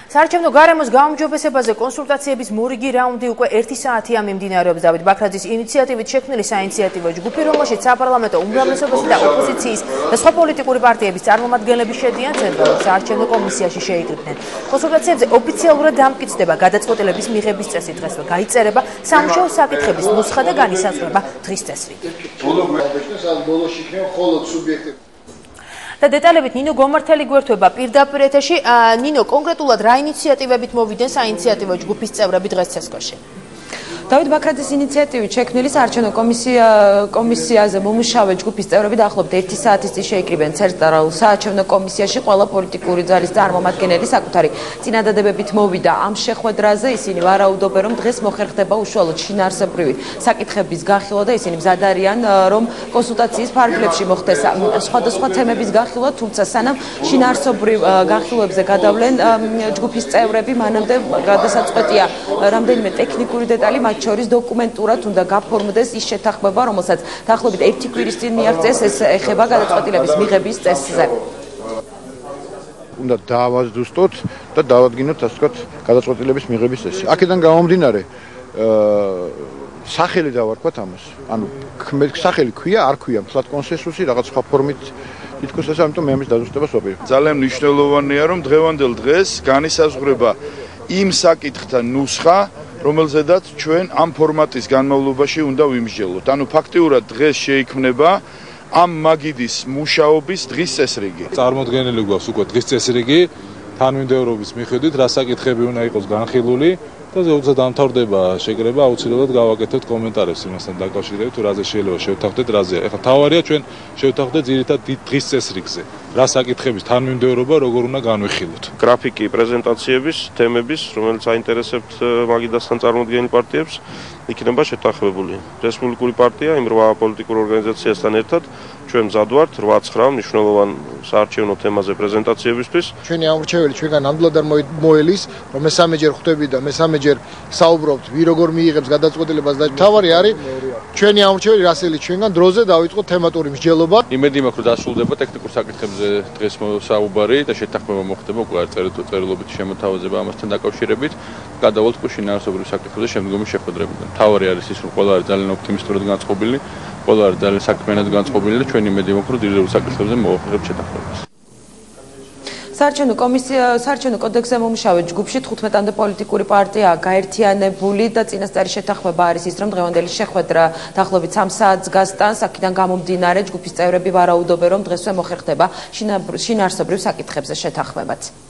საარჩევნო გარემოს გაუმჯობესებაზე კონსულტაციების მორიგი რაუნდი უკვე 1 საათია მიმდინარეობს. დავით ბაქრაძის ინიციატივით შექმნილი საინიციატივო ჯგუფი, რომელშიც საპარლამენტო უმრავლესობასა და ოპოზიციის და სხვა პოლიტიკური პარტიების წარმომადგენლები შედიან, ცენტრალურ საარჩევნო კომისიაში შეიკრიბნენ. კონსულტაციებზე ოფიციალურად დამტკიცდება გადაწყვეტილების მიღების წესი, დღესვე გაიწერება სამუშაო საკითხების ნუსხა და განისაზღვრება დღის წესრიგი. და დეტალებით ნინო გომართელი გვერდება პირდაპირ ეთერში. ნინო, კონკრეტულად რა ინიციატივებით მოვიდნენ საინიციატივო ჯგუფის წევრები დღეს ცესკოში? დავით ბაქრაძის ინიციატივით შექმნილი საარჩევნო კომისიაზე მომუშავე ჯგუფის წევრები დაახლოებით 1 საათის წინ შეიკრიბნენ ცენტრალურ საარჩევნო კომისიაში. ყველა პოლიტიკური ძალის წარმომადგენელი საკუთარი წინადადებებით მოვიდა ამ შეხვედრაზე. ისინი ვარაუდობენ, რომ დღეს მოხერხდება უშუალოდ შინაარსობრივი საკითხების განხილვა და ისინი მზად არიან, რომ კონსულტაციის ფარგლებში მოხდეს სხვადასხვა თემების განხილვა, თუმცა სანამ შინაარსობრივ განხილვებზე გადავლენ ჯგუფის წევრები, მანამდე გადასაწყვეტია რამდენიმე ტექნიკური დეტალი, მათ შორის დოკუმენტურად უნდა გაფორმდეს ის შეთანხმება, რომელსაც დაახლოებით 1 კვირის წინ მიაღწიეს. ეს ეხება გადაწყვეტილების მიღების წესზე. უნდა დაავადდუსტოთ და დავადგინოთ, ასე ვთქვათ, გადაწყვეტილების მიღების წესი. აქედან გამომდინარე, სახელი დავარქვათ ამას. ანუ სახელი ქვია, არ ქვია, მთლად კონსენსუსი, რაღაც სხვა ფორმით თითქოს ასე, ამიტომ მე ამის დაზუსტებას ვაპირებ. ძალიან მნიშვნელოვანია, რომ დღევანდელ დღეს განისაზღვრება იმ საკითხთა ნუსხა, რომელზედაც ჩვენ ამ ფორმატის განმავლობაში უნდა ვიმსჯელოთ. ანუ ფაქტიურად დღეს შეიქმნება ამ მაგიდის მუშაობის დღის წესრიგი. წარმოდგენილი გვაქვს უკვე დღის წესრიგი, თანმიმდევრობის მიხედვით რა საკითხები უნდა იყოს განხილული და ზოგადად დამთავრდება შეკრება, აუცილებლად გავაკეთებთ კომენტარებს იმასთან დაკავშირებით, თუ რაზე შეიძლება შევთანხმდეთ, რაზე. ეხლა თავარია ჩვენ შევთანხმდეთ ძირითადად დღის წესრიგზე. რა საკითხების თანმიმდევრობა როგორ უნდა განვიხილოთ. გრაფიკი პრეზენტაციების, თემების, რომელიც აინტერესებთ მაგიდასთან წარმოდგენილ პარტიებს, იქნება შეთანხმებული. რესპუბლიკური პარტია იმ 8 პოლიტიკურ ორგანიზაციასთან ერთად ჩვენ მზად ვართ 8-9 მნიშვნელოვან საარჩევნო თემაზე პრეზენტაციებისთვის. ჩვენი ამორჩეველი ჩვენგან ნამდვილად არ მოელის, რომ მესამეჯერ ხვდები და მესამეჯერ საუბრობთ, ვი როგორ მიიღებს გადაწყვეტილებას და თავარი არის ჩვენი ამორჩეველი რასელი ჩვენგან დროზე დავიწყოთ თემატური მსჯელობა. იმედი მაქვს, რომ დასრულდება ტექნიკურ საკითხებზე დღეს საუბარი და შეთანხმება მოხდება უკვე წერილობით შემოთავაზება ამასთან დაკავშირებით. გადავალთ უკვე შინაარსობრივ საკითხებზე შემდგომი შეხვედრებიდან. თავარი არის ის, რომ ყველა არის ძალიან ოპტიმისტურად განწყობილი, ყველა არის ძალიან საქმიანად განწყობილი და ჩვენ იმედი მაქვს, რომ ძირითადად საკითხებზე მოვახერხებთ შეთანხმებას. საარჩევნო კოდექსზე მომუშავე ჯგუფში 15-მდე პოლიტიკური პარტია გაერთიანებული და წინასწარი შეთანხმება არის ის, რომ დღევანდელი შეხვედრა დაახლოებით 3 საათს გასტანს. აქედან გამომდინარე ჯგუფის წევრები ვარაუდობენ, რომ დღესვე მოხერხდება შინაარსობრივ საკითხებზე შეთანხმებაც.